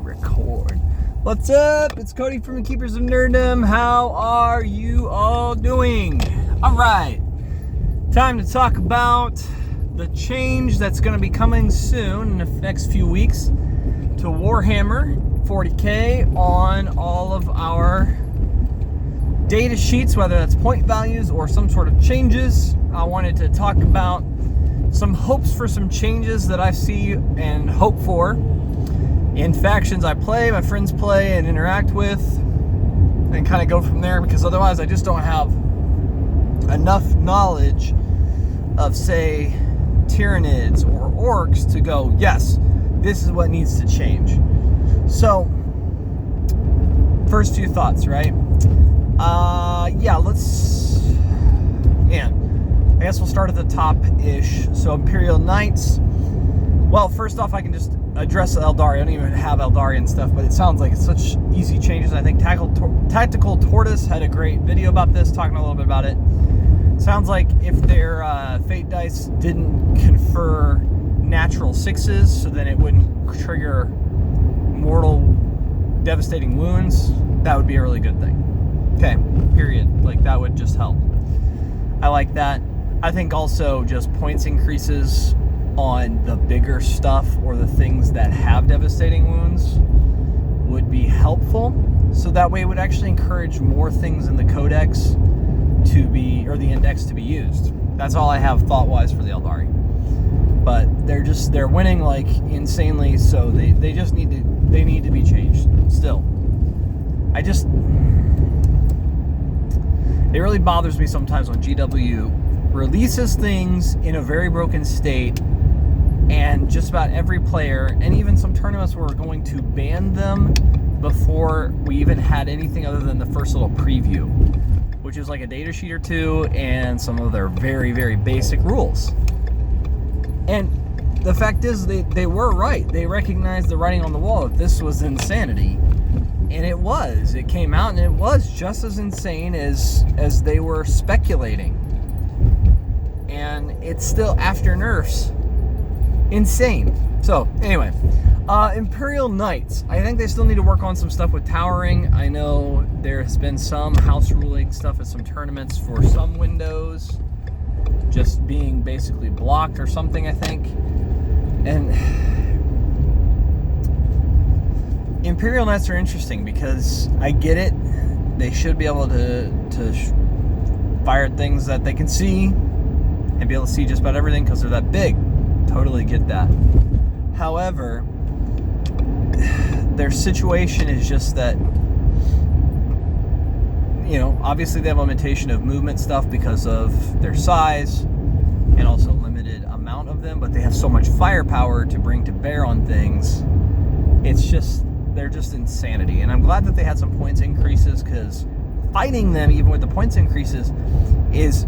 record. What's up? It's Cody from the Keepers of Nerddom. How are you all doing? All right, time to talk about the change that's going to be coming soon in the next few weeks to Warhammer 40k on all of our data sheets, whether that's point values or some sort of changes. I wanted to talk about some hopes for some changes that I see and hope for in factions I play, my friends play, and interact with, and kind of go from there, because otherwise I just don't have enough knowledge of, say, Tyranids or Orcs to go, yes, this is what needs to change. So, first few thoughts, right? I guess we'll start at the top-ish. So Imperial Knights. Well, first off, I can just address Eldari. I don't even have Eldari and stuff, but it sounds like it's such easy changes. I think Tactical Tortoise had a great video about this, talking a little bit about it. Sounds like if their Fate dice didn't confer natural 6s, so then it wouldn't trigger mortal devastating wounds, that would be a really good thing. Okay, period. Like, that would just help. I like that. I think also just points increases on the bigger stuff or the things that have devastating wounds would be helpful. So that way it would actually encourage more things in the codex to be, or the index to be used. That's all I have thought-wise for the Eldari. But they're winning like insanely, so they need to be changed still. It really bothers me sometimes when GW releases things in a very broken state, and just about every player, and even some tournaments were going to ban them before we even had anything other than the first little preview, which is like a data sheet or two and some of their very, very basic rules. And the fact is, they were right. They recognized the writing on the wall that this was insanity. And it was. It came out and it was just as insane as they were speculating. And it's still, after nerfs, insane. So, anyway. Imperial Knights. I think they still need to work on some stuff with towering. I know there has been some house ruling stuff at some tournaments for some windows just being basically blocked or something, I think. And Imperial Knights are interesting because I get it. They should be able to fire things that they can see and be able to see just about everything because they're that big. Totally get that. However, their situation is just that, obviously they have a limitation of movement stuff because of their size and also limited amount of them, but they have so much firepower to bring to bear on things. They're just insanity. And I'm glad that they had some points increases, because fighting them, even with the points increases, is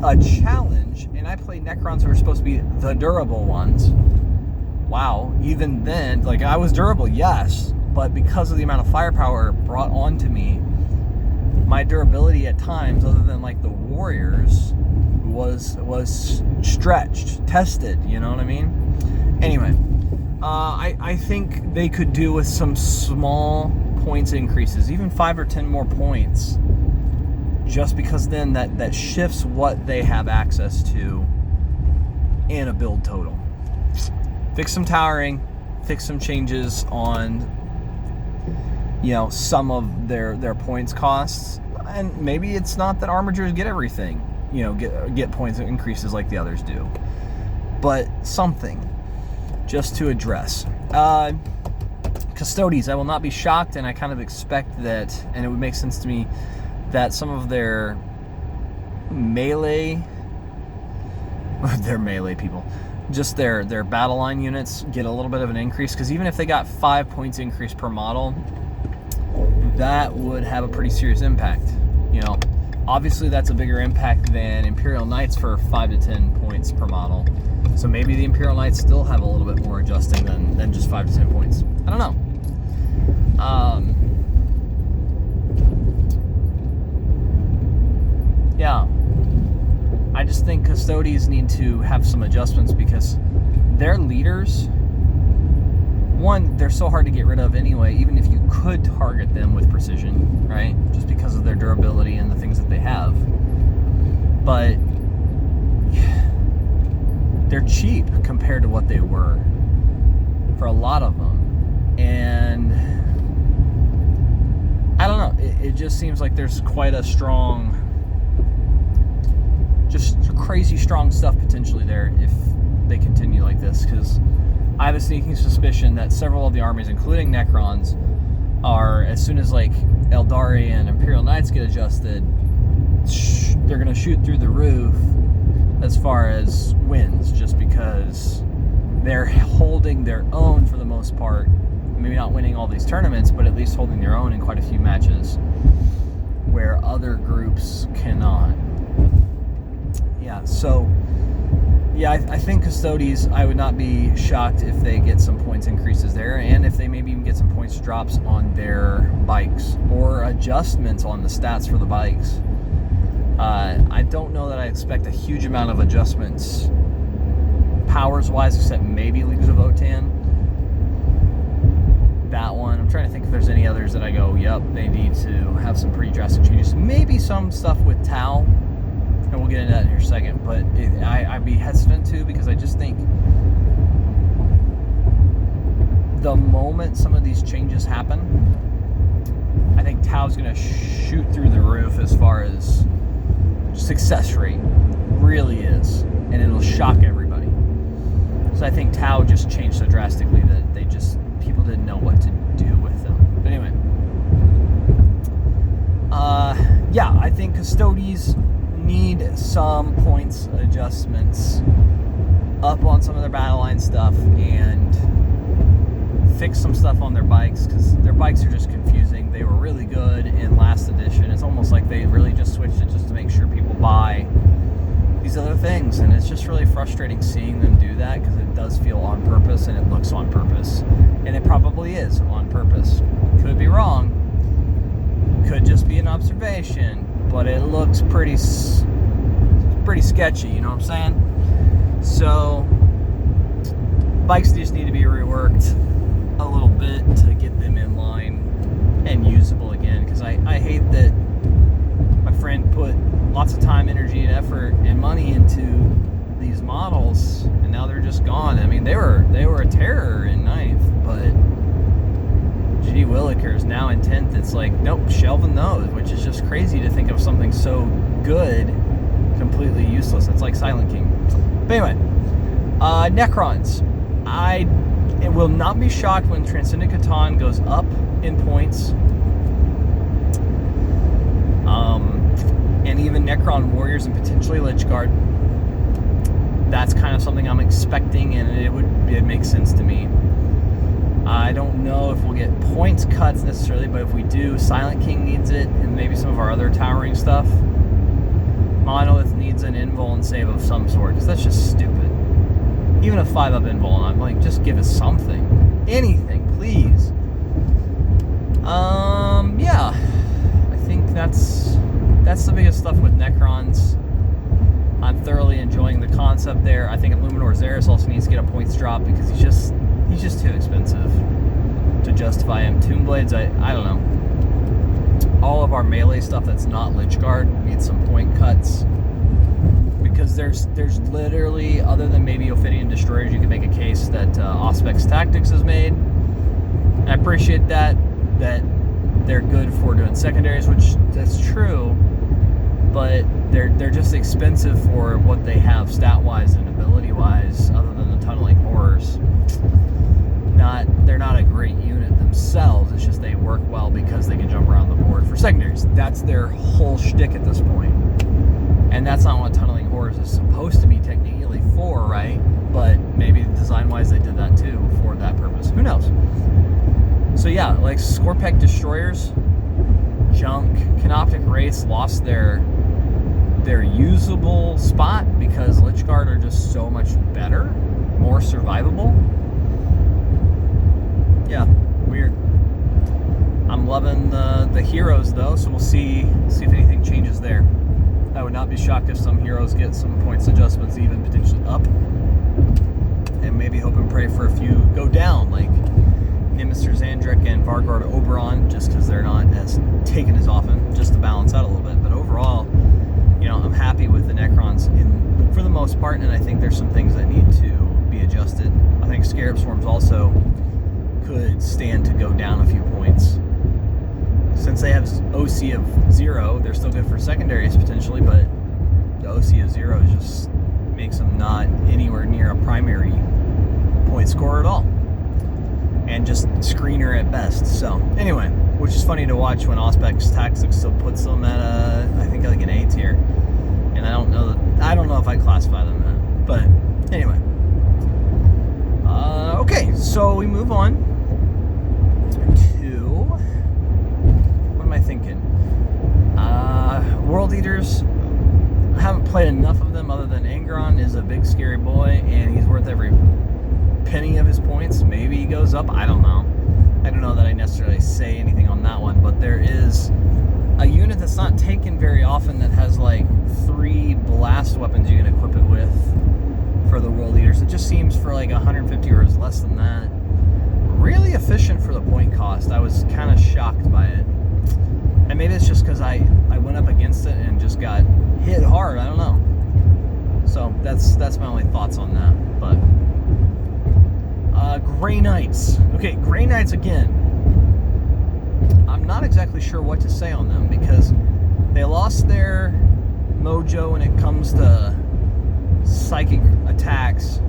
a challenge. And I played Necrons who were supposed to be the durable ones. Wow, even then, like, I was durable, yes, but because of the amount of firepower brought onto me, my durability at times, other than like the warriors, was stretched, tested, you know what I mean? Anyway, I think they could do with some small points increases, even 5 or 10 more points, just because then that shifts what they have access to in a build total. Fix some towering, fix some changes on, some of their points costs, and maybe it's not that armigers get everything, get points increases like the others do, but something just to address. Custodies, I will not be shocked, and I kind of expect that, and it would make sense to me that some of their melee people, just their battle line units get a little bit of an increase, because even if they got 5 points increase per model, that would have a pretty serious impact. Obviously that's a bigger impact than Imperial Knights for 5 to 10 points per model. So maybe the Imperial Knights still have a little bit more adjusting than just 5 to 10 points. I don't know. Yeah. I just think Custodies need to have some adjustments, because their leaders, one, they're so hard to get rid of anyway, even if you could target them with precision, right? Just because of their durability and the things that they have. But they're cheap compared to what they were for a lot of them. And I don't know, it just seems like there's quite a strong, just crazy strong stuff potentially there if they continue like this, because I have a sneaking suspicion that several of the armies, including Necrons, are, as soon as like Eldari and Imperial Knights get adjusted, they're going to shoot through the roof as far as wins, just because they're holding their own for the most part. Maybe not winning all these tournaments, but at least holding their own in quite a few matches where other groups cannot. Yeah, so yeah, I think Custodes, I would not be shocked if they get some points increases there, and if they maybe even get some points drops on their bikes, or adjustments on the stats for the bikes. I don't know that I expect a huge amount of adjustments powers-wise, except maybe Leagues of Votann. That one, I'm trying to think if there's any others that I go, yep, they need to have some pretty drastic changes. Maybe some stuff with Tau, and we'll get into that in a second, but I'd be hesitant to, because I just think the moment some of these changes happen, I think Tau's going to shoot through the roof as far as success rate really is, and it'll shock everybody. So I think Tau just changed so drastically that people didn't know what to do with them. But anyway, yeah, I think Custodes need some points adjustments up on some of their battle line stuff, and fix some stuff on their bikes, because their bikes are just confusing. They were really good in last edition. It's almost like they really just switched it just to make sure people buy these other things, and it's just really frustrating seeing them do that, because it does feel on purpose and it looks on purpose, and it probably is on purpose. Could be wrong, could just be an observation, but it looks pretty sketchy, you know what I'm saying? So bikes just need to be reworked a little bit to get them in line and usable again, because I hate that my friend put lots of time, energy, and effort and money into these models, and now they're just gone. I mean, they were a terror in 9th, but G.D. Willikers is now in 10th. It's like, nope, shelving those, which is just crazy to think of something so good completely useless. It's like Silent King. But anyway, Necrons. It will not be shocked when Transcendent Catan goes up in points. And even Necron Warriors and potentially Lich-Guard. That's kind of something I'm expecting, and it makes sense to me. I don't know if we'll get points cuts necessarily, but if we do, Silent King needs it, and maybe some of our other towering stuff. Monolith needs an invul and save of some sort, because that's just stupid. Even a 5-up invul, and I'm like, just give us something. Anything, please. Yeah. I think that's the biggest stuff with Necrons. I'm thoroughly enjoying the concept there. I think Illuminor Xeris also needs to get a points drop, because he's just too expensive to justify him. Tombblades, I don't know. All of our melee stuff that's not Lich-Guard needs some point cuts, because there's literally, other than maybe Ophidian Destroyers, you can make a case that Auspex Tactics has made. And I appreciate that they're good for doing secondaries, which that's true, but they're just expensive for what they have stat-wise and ability-wise, other than the Tunneling Horrors. They're not a great unit themselves, it's just they work well because they can jump around the board for secondaries. That's their whole shtick at this point. And that's not what Tunneling Horrors is supposed to be technically for, right? But maybe design-wise they did that too for that purpose. Who knows? So yeah, like Scorpec Destroyers, junk. Canoptic Wraiths lost their usable spot because Lich-Guard are just so much better, more survivable. Yeah, weird. I'm loving the heroes though, so we'll see if anything changes there. I would not be shocked if some heroes get some points adjustments, even potentially up, and maybe hope and pray for a few go down. Like Mr. Zandrik and Vargard Oberon, just because they're not as taken as often, just to balance out a little bit. But overall, I'm happy with the Necrons for the most part, and I think there's some things that need to be adjusted. I think Scarab Swarms also could stand to go down a few points. Since they have OC of 0, they're still good for secondaries potentially, but the OC of 0 just makes them not anywhere near a primary point scorer at all, and just screener at best. So anyway, which is funny to watch when Auspex Tactics still puts them at I think like an A tier, and I don't know if I classify them that, but anyway. Okay, so we move on to, what am I thinking? World Eaters. I haven't played enough of them, other than Angron is a big scary boy, and he's worth every penny of his points. Maybe he goes up, I don't know. I don't know that I necessarily say anything on that one, but there is a unit that's not taken very often that has like 3 blast weapons you can equip it with for the World Eaters. It just seems for like 150 or less than that, really efficient for the point cost. I was kind of shocked by it, and maybe it's just because I went up against it and just got hit hard. I don't know. So that's my only thoughts on that. But Grey Knights. Okay, Grey Knights again. I'm not exactly sure what to say on them, because they lost their mojo when it comes to psychic attacks,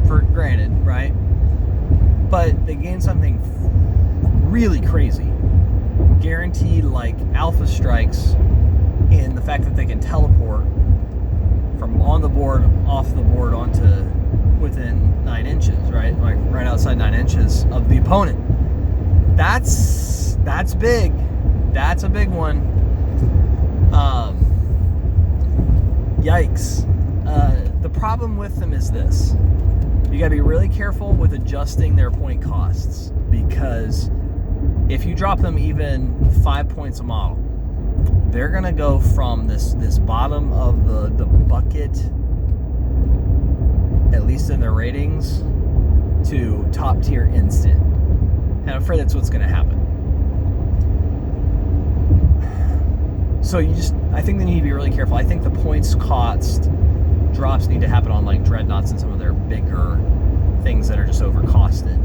for granted, right? But they gained something really crazy. Guaranteed like alpha strikes, in the fact that they can teleport from on the board, off the board, onto within 9 inches, right? Like right outside 9 inches of the opponent. That's big. That's a big one. Yikes. The problem with them is this. You gotta be really careful with adjusting their point costs, because if you drop them even 5 points a model, they're gonna go from this bottom of the bucket, at least in their ratings, to top tier instant. And I'm afraid that's what's gonna happen. So I think they need to be really careful. I think the points cost drops need to happen on like Dreadnoughts and some of their bigger things that are just overcosted.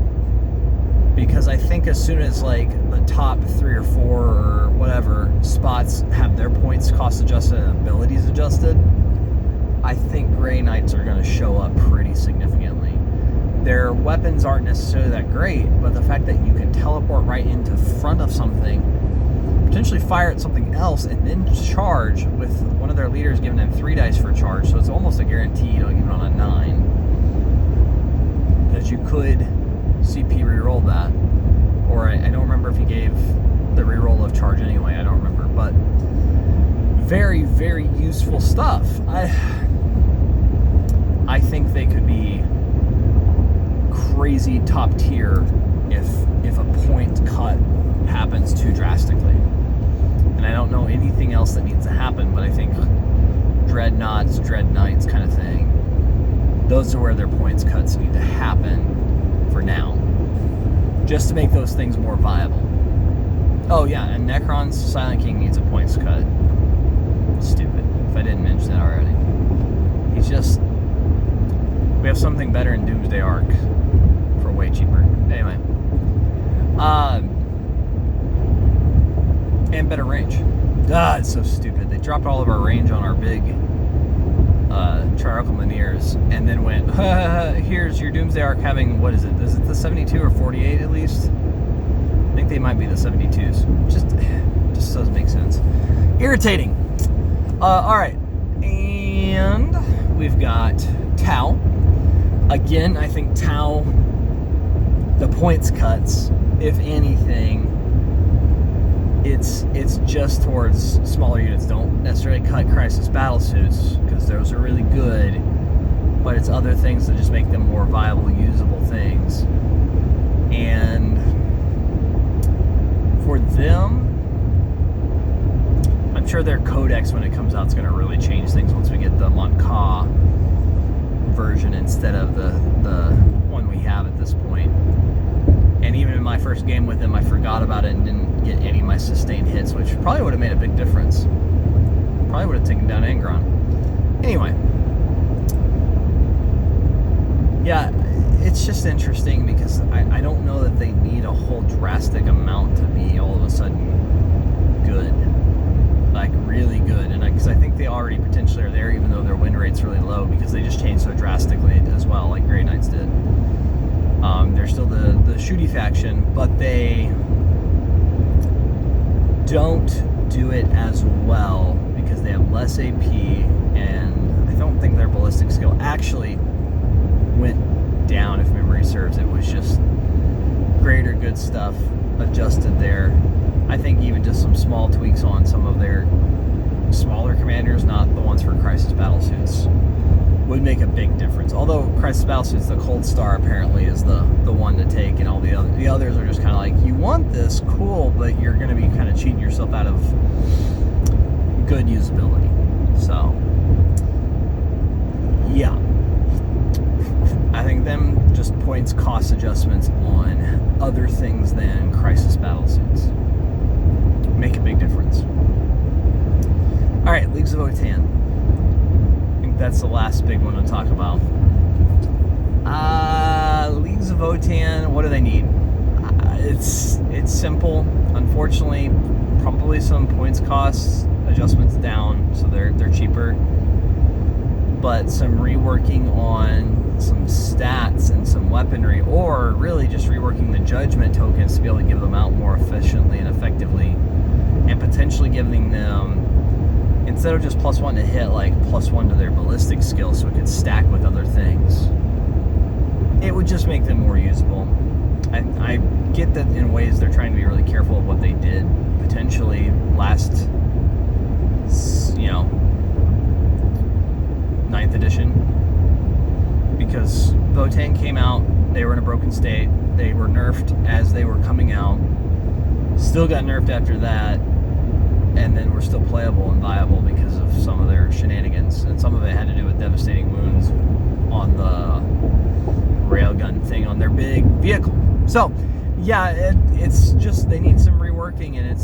Because I think as soon as like the top 3 or 4 or whatever spots have their points cost adjusted and abilities adjusted, I think Grey Knights are going to show up pretty significantly. Their weapons aren't necessarily that great, but the fact that you can teleport right into front of something, potentially fire at something else, and then charge with one of their leaders giving them 3 dice for charge, so it's almost a guarantee, even on a 9. Because you could CP reroll that, or I don't remember if he gave the reroll of charge anyway, I don't remember, but very, very useful stuff. I think they could be crazy top tier if a point cut happens too drastically. And I don't know anything else that needs to happen, but I think Dreadnoughts, Dread Knights kind of thing, those are where their points cuts need to happen for now, just to make those things more viable. Oh yeah, and Necron's Silent King needs a points cut. Stupid, if I didn't mention that already. He's just, we have something better in Doomsday Arc for way cheaper. Anyway, and better range. It's so stupid. They dropped all of our range on our big Triarchal Minears, and then went, here's your Doomsday Arc having, what is it? Is it the 72 or 48 at least? I think they might be the 72s. Just doesn't make sense. Irritating. Alright. And we've got Tau. Again, I think Tau, the points cuts, if anything, it's just towards smaller units. Don't necessarily cut Crisis battle suits, because those are really good, but it's other things that just make them more viable, usable things. And for them, I'm sure their codex, when it comes out, is going to really change things once we get the Monka version instead of the one we have at this point. And even in my first game with him, I forgot about it and didn't get any of my sustained hits, which probably would have made a big difference. Probably would have taken down Angron. Anyway. Yeah, it's just interesting because I don't know that they need a whole drastic amount to be all of a sudden good. Like, really good. And because I think they already potentially are there, even though their win rate's really low, because they just changed so drastically as well, like Grey Knights did. They're still the shooty faction, but they don't do it as well because they have less AP, and I don't think their ballistic skill actually went down, if memory serves. It was just greater good stuff adjusted there. I think even just some small tweaks on some of their smaller commanders, not the ones for Crisis Battlesuits, would make a big difference. Although Crisis Battlesuits, the Cold Star apparently is the one to take, and all the others are just kind of like, you want this, cool, but you're going to be kind of cheating yourself out of good usability. So, yeah. I think them just points cost adjustments on other things than Crisis Battlesuits make a big difference. Alright, Leagues of Votann. I think that's the last big one to talk about. Leagues of Votann, what do they need? It's simple. Unfortunately, probably some points costs adjustments down, so they're cheaper. But some reworking on some stats and some weaponry, or really just reworking the judgment tokens to be able to give them out more efficiently and effectively, and potentially giving them, instead of just +1 to hit, like +1 to their ballistic skill so it could stack with other things. It would just make them more usable. I get that in ways they're trying to be really careful of what they did potentially last, 9th edition, because Votann came out, they were in a broken state, they were nerfed as they were coming out, still got nerfed after that, and then were still playable and viable because of some of their shenanigans, and some of it had to do with devastating wounds on the railgun thing on their big vehicle. So yeah, it's just they need some reworking, and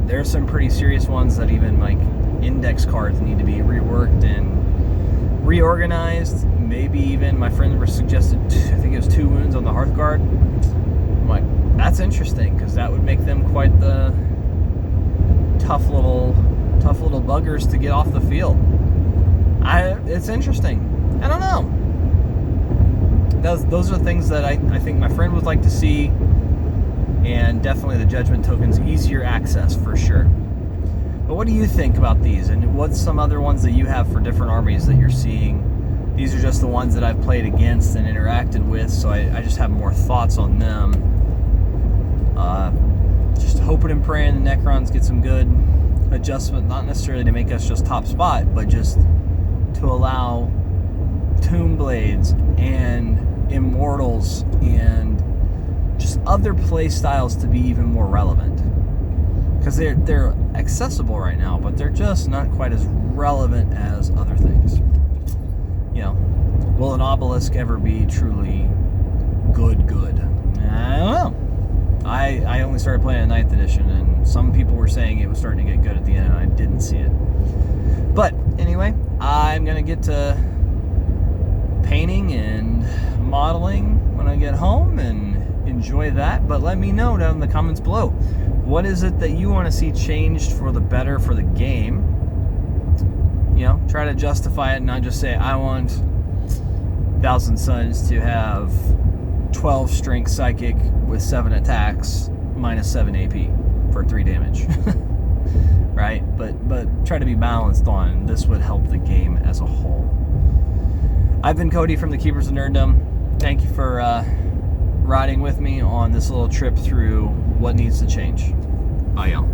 there's some pretty serious ones that even like index cards need to be reworked and reorganized. Maybe even my friend suggested, I think it was 2 wounds on the Hearthguard. I'm like, that's interesting, because that would make them quite the tough little buggers to get off the field. It's interesting. I don't know. Those are things that I think my friend would like to see, and definitely the judgment tokens, easier access for sure. But what do you think about these, and what's some other ones that you have for different armies that you're seeing? These are just the ones that I've played against and interacted with, so I just have more thoughts on them. Just hoping and praying the Necrons get some good adjustment, not necessarily to make us just top spot, but just to allow Tomb Blades and Immortals and just other play styles to be even more relevant. Because they're accessible right now, but they're just not quite as relevant as other things. Will an obelisk ever be truly good? I don't know. I only started playing in 9th edition, and some people were saying it was starting to get good at the end, and I didn't see it. But anyway, I'm going to get to painting and modeling when I get home and enjoy that. But let me know down in the comments below. What is it that you want to see changed for the better for the game? Try to justify it and not just say, I want Thousand Suns to have 12 strength psychic with 7 attacks minus 7 AP for 3 damage. Right? But try to be balanced on this would help the game as a whole. I've been Cody from the Keepers of Nerddom. Thank you for riding with me on this little trip through what needs to change. Bye, y'all.